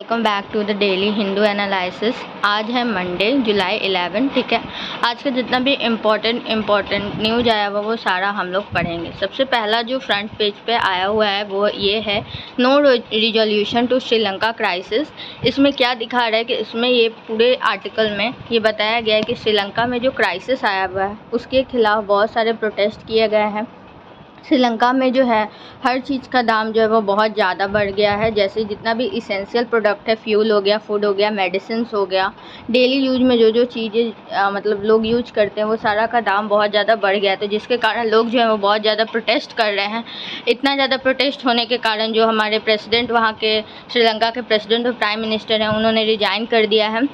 Welcome back to the daily Hindu analysis. आज है Monday जुलाई 11, ठीक है। आज का जितना भी इम्पोर्टेंट न्यूज आया हुआ वो सारा हम लोग पढ़ेंगे। सबसे पहला जो फ्रंट पेज पे आया हुआ है वो ये है, no resolution to Sri Lanka crisis. इसमें क्या दिखा रहा है कि इसमें ये पूरे आर्टिकल में ये बताया गया है कि श्रीलंका में जो क्राइसिस आया हुआ है उसके खिलाफ बहुत सारे प्रोटेस्ट किए गए हैं। श्रीलंका में जो है हर चीज़ का दाम जो है वो बहुत ज़्यादा बढ़ गया है। जैसे जितना भी इसेंशियल प्रोडक्ट है, फ्यूल हो गया, फूड हो गया, मेडिसिन्स हो गया, डेली यूज में जो जो चीज़ें मतलब लोग यूज करते हैं वो सारा का दाम बहुत ज़्यादा बढ़ गया है। तो जिसके कारण लोग जो है वो बहुत ज़्यादा प्रोटेस्ट कर रहे हैं। इतना ज़्यादा प्रोटेस्ट होने के कारण जो हमारे प्रेसिडेंट वहाँ के श्रीलंका के प्रेसिडेंट और प्राइम मिनिस्टर हैं उन्होंने रिज़ाइन कर दिया है।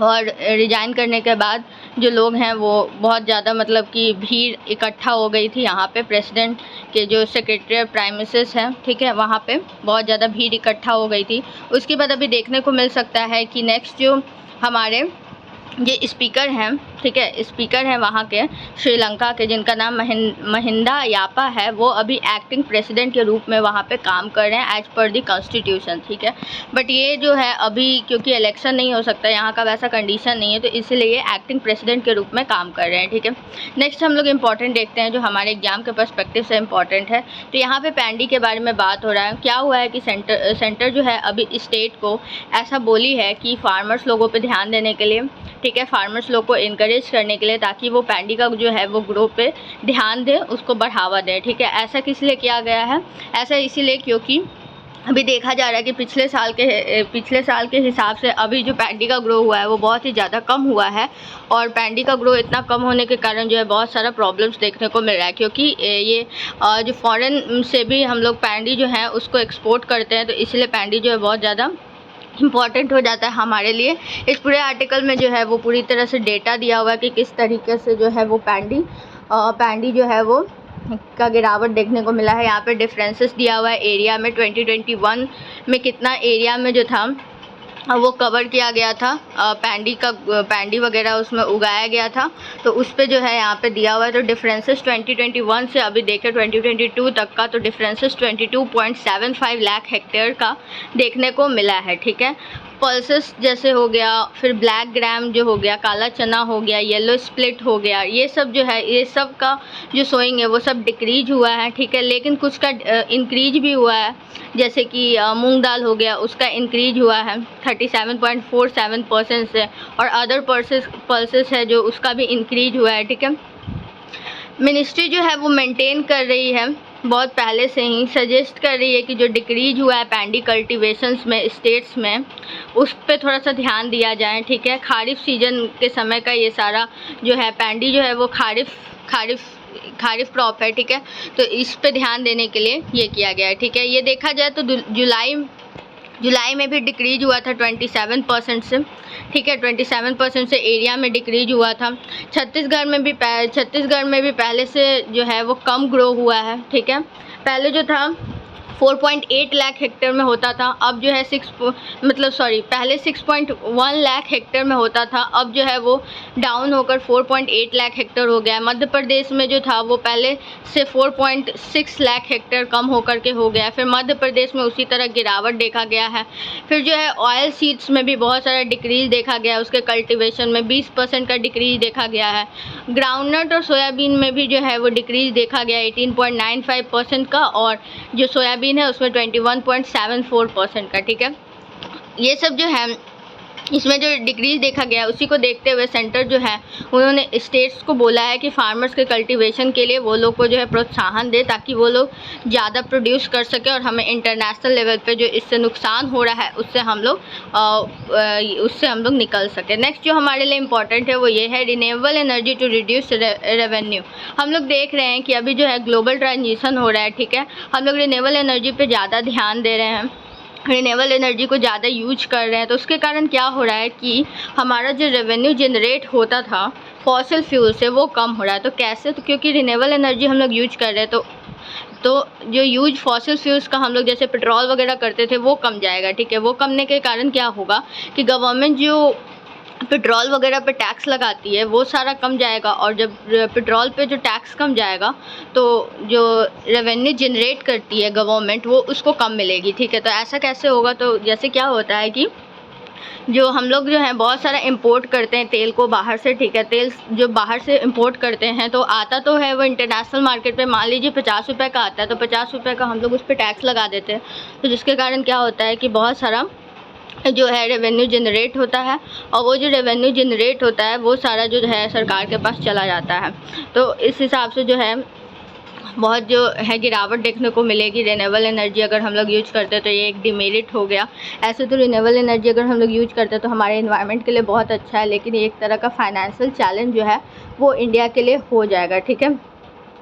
और रिज़ाइन करने के बाद जो लोग हैं वो बहुत ज़्यादा मतलब कि भीड़ इकट्ठा हो गई थी यहाँ पे। प्रेसिडेंट के जो सेक्रेटरी और प्राइम मिनिस्टर्स हैं, ठीक है, वहाँ पे बहुत ज़्यादा भीड़ इकट्ठा हो गई थी। उसके बाद अभी देखने को मिल सकता है कि नेक्स्ट जो हमारे ये स्पीकर हैं, ठीक है, स्पीकर हैं वहाँ के श्रीलंका के, जिनका नाम महिंदा यापा है, वो अभी एक्टिंग प्रेसिडेंट के रूप में वहाँ पे काम कर रहे हैं एज पर दी कॉन्स्टिट्यूशन, ठीक है। बट ये जो है अभी क्योंकि इलेक्शन नहीं हो सकता, यहाँ का वैसा कंडीशन नहीं है, तो इसलिए ये एक्टिंग प्रेसिडेंट के रूप में काम कर रहे हैं, ठीक है। नेक्स्ट हम लोग इंपॉर्टेंट देखते हैं जो हमारे एग्जाम के पर्सपेक्टिव से इंपॉर्टेंट है। तो यहाँ पे पैंडी के बारे में बात हो रहा है। क्या हुआ है कि सेंटर जो है अभी स्टेट को ऐसा बोली है कि फार्मर्स लोगों पर ध्यान देने के लिए, ठीक है, फार्मर्स लोग को इनकरेज करने के लिए, ताकि वो पैंडी का जो है वो ग्रो पे ध्यान दें, उसको बढ़ावा दें, ठीक है। ऐसा किस लिए किया गया है? ऐसा इसीलिए क्योंकि अभी देखा जा रहा है कि पिछले साल के हिसाब से अभी जो पैंडी का ग्रो हुआ है वो बहुत ही ज़्यादा कम हुआ है। और पैंडी का ग्रो इतना कम होने के कारण जो है बहुत सारा प्रॉब्लम्स देखने को मिल रहा है, क्योंकि ये जो फॉरेन से भी हम लोग पैंडी जो है उसको एक्सपोर्ट करते हैं, तो इसलिए पैंडी जो है बहुत ज़्यादा इम्पॉर्टेंट हो जाता है हमारे लिए। इस पूरे आर्टिकल में जो है वो पूरी तरह से डेटा दिया हुआ है कि किस तरीके से जो है वो पैंडी जो है वो का गिरावट देखने को मिला है। यहाँ पे डिफरेंसेस दिया हुआ है एरिया में। 2021 में कितना एरिया में जो था वो कवर किया गया था, पैंडी वगैरह उसमें उगाया गया था, तो उस पे जो है यहाँ पे दिया हुआ है। तो डिफरेंसेस 2021 से अभी देखें 2022 तक का, तो डिफरेंसेस 22.75 लाख हेक्टेयर का देखने को मिला है, ठीक है। पल्सेस जैसे हो गया, फिर ब्लैक ग्राम जो हो गया, काला चना हो गया, येलो स्प्लिट हो गया, ये सब जो है ये सब का जो सोइंग है वो सब डिक्रीज हुआ है, ठीक है। लेकिन कुछ का इंक्रीज भी हुआ है, जैसे कि मूंग दाल हो गया, उसका इंक्रीज हुआ है 37.47% से, और अदर पल्सेस है जो उसका भी इंक्रीज हुआ है, ठीक है। मिनिस्ट्री जो है वो मेंटेन कर रही है, बहुत पहले से ही सजेस्ट कर रही है कि जो डिक्रीज हुआ है पैंडी कल्टीवेशंस में स्टेट्स में, उस पर थोड़ा सा ध्यान दिया जाए, ठीक है। खारिफ सीजन के समय का ये सारा जो है पैंडी जो है वो खारिफ क्रॉप है, ठीक है। तो इस पे ध्यान देने के लिए ये किया गया है, ठीक है। ये देखा जाए तो जुलाई में भी डिक्रीज हुआ था 27% से, ठीक है, 27% से एरिया में डिक्रीज हुआ था। छत्तीसगढ़ में भी पहले से जो है वो कम ग्रो हुआ है, ठीक है। पहले जो था 4.8 लाख हेक्टेयर में होता था, अब जो है पहले 6.1 लाख हेक्टेयर में होता था, अब जो है वो डाउन होकर 4.8 लाख हेक्टेयर हो गया है। मध्य प्रदेश में जो था वो पहले से 4.6 लाख हेक्टेयर कम होकर के हो गया है। फिर मध्य प्रदेश में उसी तरह गिरावट देखा गया है। फिर जो है ऑयल सीड्स में भी बहुत सारा डिक्रीज देखा गया है, उसके कल्टिवेशन में 20% का डिक्रीज देखा गया है। ग्राउंडनट और सोयाबीन में भी जो है वो डिक्रीज देखा गया है 18.95% का, और जो सोयाबीन है उसमें 21.74% का, ठीक है। ये सब जो है इसमें जो डिक्रीज देखा गया है उसी को देखते हुए सेंटर जो है उन्होंने स्टेट्स को बोला है कि फार्मर्स के कल्टीवेशन के लिए वो लोग को जो है प्रोत्साहन दे, ताकि वो लोग ज़्यादा प्रोड्यूस कर सके, और हमें इंटरनेशनल लेवल पे जो इससे नुकसान हो रहा है उससे हम लोग निकल सके। नेक्स्ट जो हमारे लिए इम्पॉर्टेंट है वो ये है, renewable energy to reduce revenue. हम लोग देख रहे हैं कि अभी जो है ग्लोबल ट्रांजिशन हो रहा है, ठीक है। हम लोग रिन्यूएबल एनर्जी पे ज़्यादा ध्यान दे रहे हैं, रिन्यूएबल एनर्जी को ज़्यादा यूज कर रहे हैं, तो उसके कारण क्या हो रहा है कि हमारा जो रेवेन्यू जनरेट होता था फॉसिल फ्यूल से वो कम हो रहा है। तो कैसे? तो क्योंकि रिन्यूएबल एनर्जी हम लोग यूज कर रहे हैं, तो जो यूज फॉसिल फ्यूल्स का हम लोग जैसे पेट्रोल वगैरह करते थे वो कम जाएगा, ठीक है। वो कमने के कारण क्या होगा कि गवर्नमेंट जो पेट्रोल वगैरह पे टैक्स लगाती है वो सारा कम जाएगा, और जब पेट्रोल पे जो टैक्स कम जाएगा तो जो रेवेन्यू जनरेट करती है गवर्नमेंट वो उसको कम मिलेगी, ठीक है। तो ऐसा कैसे होगा? तो जैसे क्या होता है कि जो हम लोग जो है बहुत सारा इंपोर्ट करते हैं तेल को बाहर से, ठीक है। तेल जो बाहर से इंपोर्ट करते हैं तो आता तो है वो इंटरनेशनल मार्केट पे, मान लीजिए 50 रुपये का आता है, तो 50 रुपये का हम लोग उस पर टैक्स लगा देते हैं। तो जिसके कारण क्या होता है कि बहुत सारा जो है रेवेन्यू जनरेट होता है, और वो जो रेवेन्यू जनरेट होता है वो सारा जो है सरकार के पास चला जाता है। तो इस हिसाब से जो है बहुत जो है गिरावट देखने को मिलेगी। रिन्यूएबल एनर्जी अगर हम लोग यूज करते हैं तो ये एक डिमेरिट हो गया। ऐसे तो रिन्यूएबल एनर्जी अगर हम लोग यूज करते हैं तो हमारे इन्वायरमेंट के लिए बहुत अच्छा है, लेकिन ये एक तरह का फाइनेंशियल चैलेंज जो है वो इंडिया के लिए हो जाएगा, ठीक है।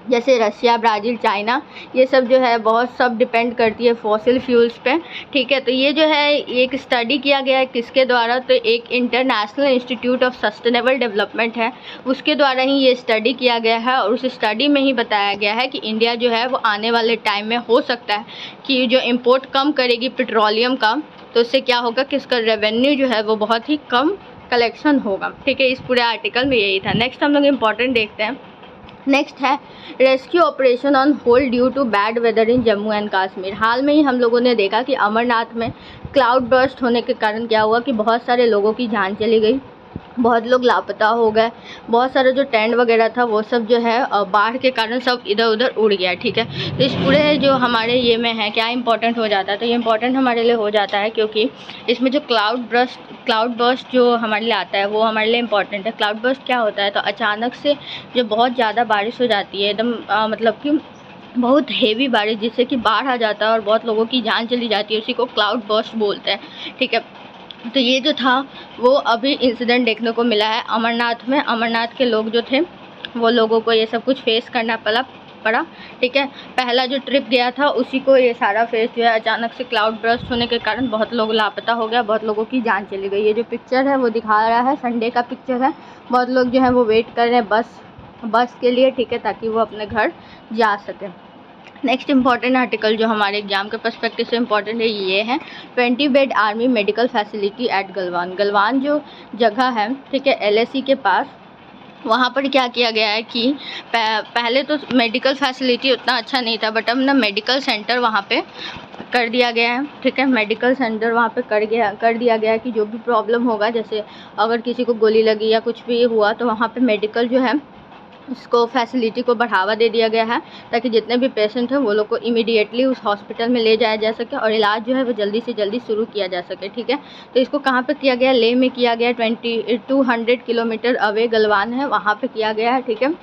जैसे रशिया, ब्राज़ील, चाइना, ये सब जो है बहुत सब डिपेंड करती है फॉसिल फ्यूल्स पे, ठीक है। तो ये जो है एक स्टडी किया गया है किसके द्वारा? तो एक international institute of sustainable development है, उसके द्वारा ही ये स्टडी किया गया है। और उस स्टडी में ही बताया गया है कि इंडिया जो है वो आने वाले टाइम में हो सकता है कि जो इम्पोर्ट कम करेगी पेट्रोलियम का, तो उससे क्या होगा कि इसका रेवेन्यू जो है वो बहुत ही कम कलेक्शन होगा, ठीक है। इस पूरे आर्टिकल में यही था। नेक्स्ट हम लोग इम्पॉर्टेंट देखते हैं। नेक्स्ट है rescue operation on hold due to bad weather in Jammu and Kashmir. हाल में ही हम लोगों ने देखा कि अमरनाथ में क्लाउड बर्स्ट होने के कारण क्या हुआ कि बहुत सारे लोगों की जान चली गई, बहुत लोग लापता हो गए, बहुत सारा जो टेंट वगैरह था वो सब जो है बाढ़ के कारण सब इधर उधर उड़ गया, ठीक है। तो इस पूरे जो हमारे ये में है क्या इंपॉर्टेंट हो जाता है? तो ये इंपॉर्टेंट हमारे लिए हो जाता है क्योंकि इसमें जो क्लाउड बर्स्ट जो हमारे लिए आता है वो हमारे लिए इम्पॉर्टेंट है। क्लाउड बर्स्ट क्या होता है? तो अचानक से जो बहुत ज़्यादा बारिश हो जाती है, एकदम मतलब कि बहुत हेवी बारिश जिससे कि बाढ़ आ जाता है और बहुत लोगों की जान चली जाती है, उसी को क्लाउड बर्स्ट बोलते हैं, ठीक है। तो ये जो था वो अभी इंसिडेंट देखने को मिला है अमरनाथ में। अमरनाथ के लोग जो थे वो लोगों को ये सब कुछ फेस करना पड़ा, ठीक है। पहला जो ट्रिप गया था उसी को ये सारा फेस जो है अचानक से क्लाउड बर्स्ट होने के कारण बहुत लोग लापता हो गया, बहुत लोगों की जान चली गई। ये जो पिक्चर है वो दिखा रहा है संडे का पिक्चर है। बहुत लोग जो है वो वेट कर रहे हैं बस के लिए, ठीक है, ताकि वो अपने घर जा सकें। नेक्स्ट इंपॉर्टेंट आर्टिकल जो हमारे एग्जाम के पर्सपेक्टिव से इम्पॉर्टेंट है ये है 20 bed army medical facility eight Galwan जो जगह है, ठीक है, LAC के पास। वहाँ पर क्या किया गया है कि पहले तो मेडिकल फैसिलिटी उतना अच्छा नहीं था, बट अब ना मेडिकल सेंटर वहाँ पे कर दिया गया है, ठीक है। मेडिकल सेंटर वहाँ पे कर दिया गया है कि जो भी प्रॉब्लम होगा, जैसे अगर किसी को गोली लगी या कुछ भी हुआ तो वहाँ पे मेडिकल जो है उसको फैसिलिटी को बढ़ावा दे दिया गया है, ताकि जितने भी पेशेंट हैं वो लोग को इमीडिएटली उस हॉस्पिटल में ले जाया जा सके और इलाज जो है वो जल्दी से जल्दी शुरू किया जा सके, ठीक है। तो इसको कहाँ पे किया गया? लेह में किया गया। 200 किलोमीटर अवे गलवान है, वहाँ पे किया गया है, ठीक है।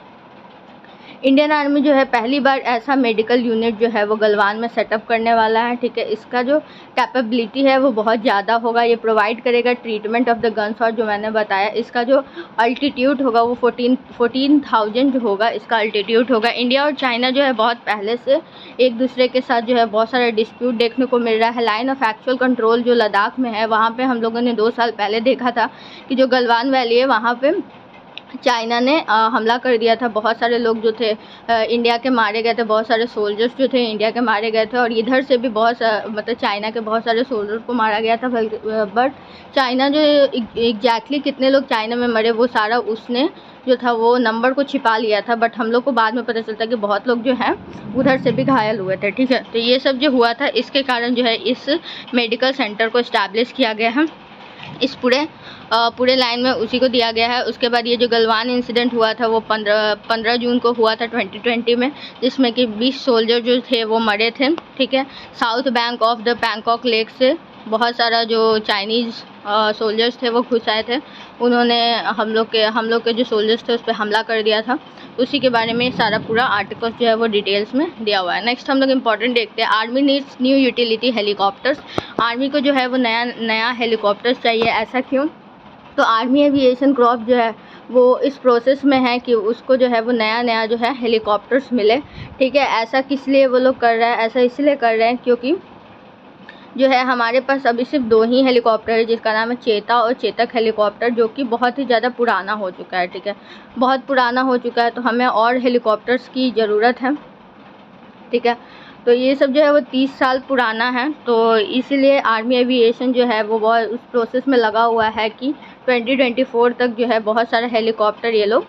इंडियन आर्मी जो है पहली बार ऐसा मेडिकल यूनिट जो है वो गलवान में सेटअप करने वाला है, ठीक है। इसका जो कैपेबिलिटी है वो बहुत ज़्यादा होगा। ये प्रोवाइड करेगा treatment of the gun shot जो मैंने बताया। इसका जो अल्टीट्यूड होगा वो 14,000 जो होगा इसका अल्टीट्यूड होगा। इंडिया और चाइना जो है बहुत पहले से एक दूसरे के साथ जो है बहुत सारे डिस्प्यूट देखने को मिल रहा है। लाइन ऑफ एक्चुअल कंट्रोल जो लद्दाख में है वहाँ पर हम लोगों ने 2 साल पहले देखा था कि जो गलवान वैली है वहाँ पर चाइना ने हमला कर दिया था। बहुत सारे लोग जो थे इंडिया के मारे गए थे, बहुत सारे सोल्जर्स जो थे इंडिया के मारे गए थे, और इधर से भी मतलब चाइना के बहुत सारे सोल्जर्स को मारा गया था। बट चाइना जो एग्जैक्टली कितने लोग चाइना में मरे वो सारा उसने जो था वो नंबर को छिपा लिया था, बट हम लोग को बाद में पता चलता कि बहुत लोग जो हैं उधर से भी घायल हुए थे, ठीक है। तो ये सब जो हुआ था इसके कारण जो है इस मेडिकल सेंटर को इस्टेब्लिश किया गया है। इस पूरे लाइन में उसी को दिया गया है। उसके बाद ये जो गलवान इंसिडेंट हुआ था वो 15 जून को हुआ था 2020 में, जिसमें कि 20 सोल्जर जो थे वो मरे थे, ठीक है। South bank of the Pangong lake से बहुत सारा जो चाइनीज़ सोल्जर्स थे वो घुस आए थे, उन्होंने हम लोग के जो सोल्जर्स थे उस पर हमला कर दिया था। उसी के बारे में सारा पूरा आर्टिकल जो है वो डिटेल्स में दिया हुआ है। नेक्स्ट हम लोग इम्पॉर्टेंट देखते हैं। Army needs new utility helicopters. Army को जो है वो नया हेलीकॉप्टर्स चाहिए। ऐसा क्यों? तो आर्मी एविएशन क्रॉप जो है वो इस प्रोसेस में है कि उसको जो है वो नया जो है हेलीकॉप्टर्स मिले, ठीक है। ऐसा किस लिए वो लोग कर रहे हैं? ऐसा इसलिए कर रहे हैं क्योंकि जो है हमारे पास अभी सिर्फ 2 ही हेलीकॉप्टर है, जिसका नाम है चेता और चेतक हेलीकॉप्टर, जो कि बहुत ही ज़्यादा पुराना हो चुका है, ठीक है, बहुत पुराना हो चुका है। तो हमें और हेलीकॉप्टर्स की ज़रूरत है, ठीक है। तो ये सब जो है वो 30 साल पुराना है, तो इसीलिए आर्मी एविएशन जो है वो बहुत उस प्रोसेस में लगा हुआ है कि 2024 तक जो है बहुत सारा हेलीकॉप्टर ये लोग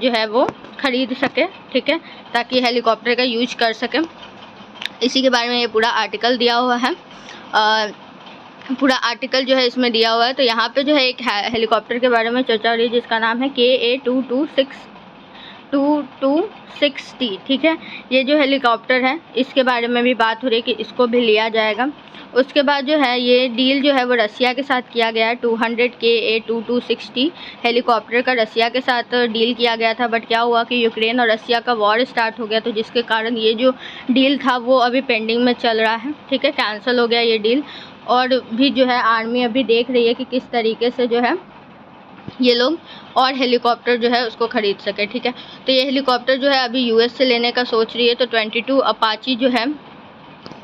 जो है वो ख़रीद सके, ठीक है, ताकि हेलीकॉप्टर का यूज कर सकें। इसी के बारे में ये पूरा आर्टिकल दिया हुआ है। पूरा आर्टिकल जो है इसमें दिया हुआ है। तो यहाँ पे जो है एक हेलीकॉप्टर के बारे में चर्चा हो रही है जिसका नाम है KA-2260, ठीक है। ये जो हेलीकॉप्टर है इसके बारे में भी बात हो रही है कि इसको भी लिया जाएगा। उसके बाद जो है ये डील जो है वो रसिया के साथ किया गया है। 200 KA-2260 हेलीकॉप्टर का रसिया के साथ डील किया गया था, बट क्या हुआ कि यूक्रेन और रसिया का वॉर स्टार्ट हो गया, तो जिसके कारण ये जो डील था वो अभी पेंडिंग में चल रहा है, ठीक है, कैंसिल हो गया ये डील। और भी जो है आर्मी अभी देख रही है कि किस तरीके से जो है ये लोग और हेलीकॉप्टर जो है उसको ख़रीद सके, ठीक है। तो ये हेलीकॉप्टर जो है अभी यूएस से लेने का सोच रही है। तो 22 अपाची जो है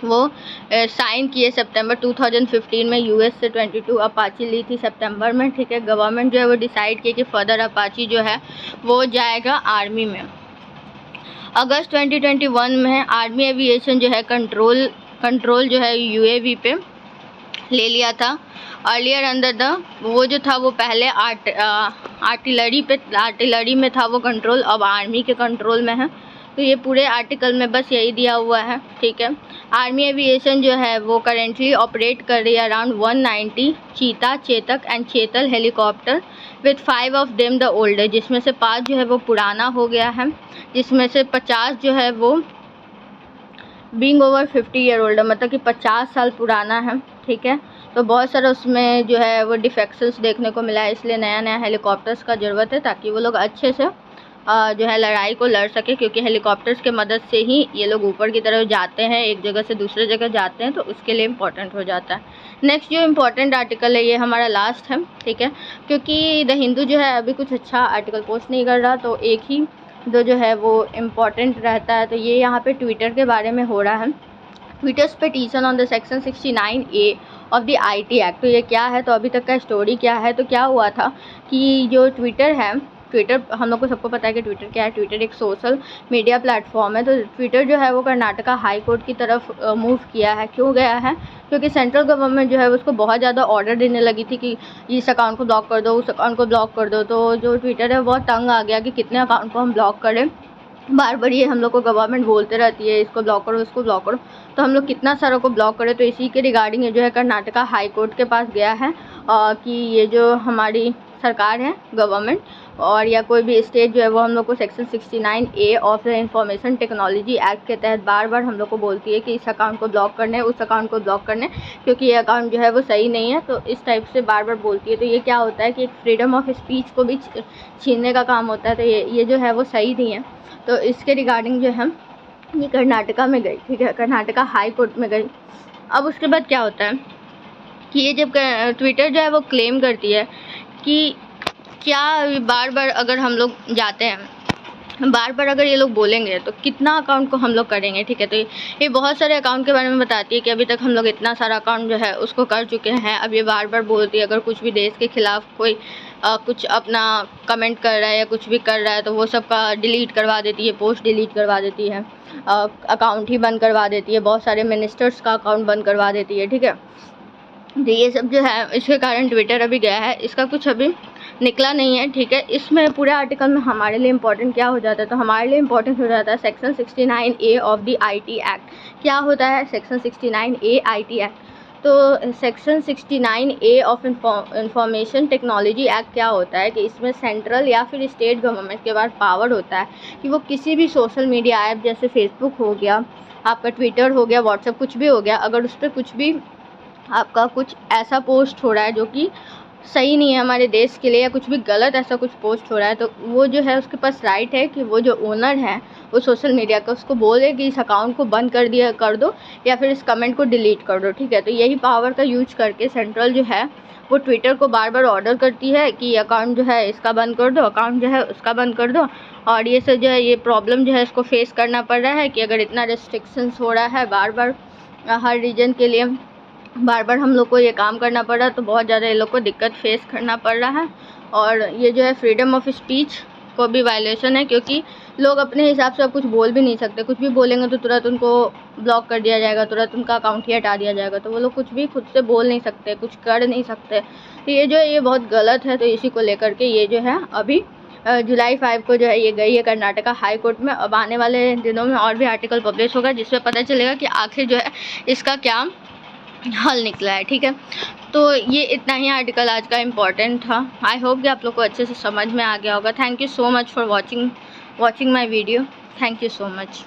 वो साइन किए सितंबर 2015 में। यूएस से 22 अपाची ली थी सितंबर में, ठीक है। गवर्नमेंट जो है वो डिसाइड किया कि फर्दर अपाची जो है वो जाएगा आर्मी में। अगस्त 2021 में आर्मी एविएशन जो है कंट्रोल जो है यूएवी पे ले लिया था। अर्लियर अंडर द वो जो था वो पहले आर्टिलरी में था वो कंट्रोल, अब आर्मी के कंट्रोल में है। तो ये पूरे आर्टिकल में बस यही दिया हुआ है, ठीक है। आर्मी एविएशन जो है वो करेंटली ऑपरेट कर रही है around 190 Cheetah, Chetak and Cheetal helicopter with 5 of them the older, जिसमें से 5 जो है वो पुराना हो गया है, जिसमें से 50 जो है वो बीइंग ओवर 50 ईयर ओल्ड, मतलब कि 50 साल पुराना है, ठीक है। तो बहुत सारा उसमें जो है वो डिफेक्शंस देखने को मिला है, इसलिए नया हेलीकॉप्टर्स का ज़रूरत है ताकि वो लोग अच्छे से जो है लड़ाई को लड़ सके, क्योंकि हेलीकॉप्टर्स के मदद से ही ये लोग ऊपर की तरफ जाते हैं, एक जगह से दूसरे जगह जाते हैं, तो उसके लिए इम्पोर्टेंट हो जाता है। नेक्स्ट जो इम्पोर्टेंट आर्टिकल है ये हमारा लास्ट है, ठीक है, क्योंकि द हिंदू जो है अभी कुछ अच्छा आर्टिकल पोस्ट नहीं कर रहा, तो एक ही जो है वो इम्पॉर्टेंट रहता है। तो ये यहाँ पे ट्विटर के बारे में हो रहा है। Twitter's petition on the section 69A of the IT act. तो ये क्या है, तो अभी तक का स्टोरी क्या है। तो क्या हुआ था कि जो ट्विटर है, ट्विटर हम लोग को सबको पता है कि ट्विटर क्या है। ट्विटर एक सोशल मीडिया प्लेटफॉर्म है। तो ट्विटर जो है वो कर्नाटका हाई कोर्ट की तरफ मूव किया है। क्यों गया है, क्योंकि सेंट्रल गवर्नमेंट जो है उसको बहुत ज़्यादा ऑर्डर देने लगी थी कि इस अकाउंट को ब्लॉक कर दो, उस अकाउंट को ब्लॉक कर दो। तो जो ट्विटर है बहुत तंग आ गया कि कितने अकाउंट को हम ब्लॉक करें, बार बार ये हम लोग को गवर्नमेंट बोलते रहती है इसको ब्लॉक करो, इसको ब्लॉक करो, तो हम लोग कितना सारा को ब्लॉक करें। तो इसी के रिगार्डिंग ये जो है कर्नाटका हाई कोर्ट के पास गया है कि ये जो हमारी सरकार है, गवर्नमेंट और या कोई भी स्टेट जो है वो हम लोग को section 69A of the information technology act के तहत बार बार हम लोग को बोलती है कि इस अकाउंट को ब्लॉक करने, उस अकाउंट को ब्लॉक करने, क्योंकि ये अकाउंट जो है वो सही नहीं है। तो इस टाइप से बार बार बोलती है। तो ये क्या होता है कि एक फ्रीडम ऑफ स्पीच को भी छीनने का काम होता है। तो ये जो है वो सही नहीं है। तो इसके रिगार्डिंग जो है ये कर्नाटका में गई, ठीक है, कर्नाटका हाई कोर्ट में गई। अब उसके बाद क्या होता है कि ये जब ट्विटर जो है वो क्लेम करती है कि क्या बार बार अगर हम लोग जाते हैं, बार बार अगर ये लोग बोलेंगे तो कितना अकाउंट को हम लोग करेंगे, ठीक है। तो ये बहुत सारे अकाउंट के बारे में बताती है कि अभी तक हम लोग इतना सारा अकाउंट जो है उसको कर चुके हैं। अब ये बार बार बोलती है अगर कुछ भी देश के खिलाफ कोई कुछ अपना कमेंट कर रहा है या कुछ भी कर रहा है तो वो सब का डिलीट करवा देती है, पोस्ट डिलीट करवा देती है, अकाउंट ही बंद करवा देती है, बहुत सारे मिनिस्टर्स का अकाउंट बंद करवा देती है, ठीक है। तो ये सब जो है इसके कारण ट्विटर अभी गया है, इसका कुछ अभी निकला नहीं है, ठीक है। इसमें पूरे आर्टिकल में हमारे लिए इम्पोर्टेंट क्या हो जाता है, तो हमारे लिए इम्पोर्टेंट हो जाता है section 69A of the IT act. क्या होता है सेक्शन 69A IT एक्ट, तो section 69A of information technology act क्या होता है कि इसमें सेंट्रल या फिर स्टेट गवर्नमेंट के पास पावर होता है कि वो किसी भी सोशल मीडिया ऐप जैसे फेसबुक हो गया, आपका ट्विटर हो गया, व्हाट्सएप कुछ भी हो गया, अगर उस पर कुछ भी आपका कुछ ऐसा पोस्ट हो रहा है जो कि सही नहीं है हमारे देश के लिए, या कुछ भी गलत ऐसा कुछ पोस्ट हो रहा है, तो वो जो है उसके पास राइट है कि वो जो ओनर है वो सोशल मीडिया का उसको बोले कि इस अकाउंट को बंद कर दो या फिर इस कमेंट को डिलीट कर दो, ठीक है। तो यही पावर का यूज करके सेंट्रल जो है वो ट्विटर को बार बार ऑर्डर करती है कि अकाउंट जो है इसका बंद कर दो, अकाउंट जो है उसका बंद कर दो। और ये सब जो है ये प्रॉब्लम जो है इसको फेस करना पड़ रहा है कि अगर इतना रिस्ट्रिक्शंस हो रहा है बार बार हर रीजन के लिए, बार बार हम लोग को ये काम करना पड़ रहा है, तो बहुत ज़्यादा ये लोग को दिक्कत फेस करना पड़ रहा है। और ये जो है फ्रीडम ऑफ स्पीच को भी वायलेशन है, क्योंकि लोग अपने हिसाब से अब कुछ बोल भी नहीं सकते। कुछ भी बोलेंगे तो तुरंत उनको ब्लॉक कर दिया जाएगा, तुरंत उनका अकाउंट ही हटा दिया जाएगा। तो वो लोग कुछ भी खुद से बोल नहीं सकते, कुछ कर नहीं सकते। तो ये जो है ये बहुत गलत है। तो इसी को लेकर के ये जो है अभी जुलाई 5 को जो है ये गई है कर्नाटका हाई कोर्ट में। अब आने वाले दिनों में और भी आर्टिकल पब्लिश होगा, जिसमें पता चलेगा कि आखिर जो है इसका क्या हल निकला है। ठीक है, तो ये इतना ही आर्टिकल आज का इम्पोर्टेंट था। आई होप कि आप लोग को अच्छे से समझ में आ गया होगा। Thank you so much for watching my video. Thank you so much.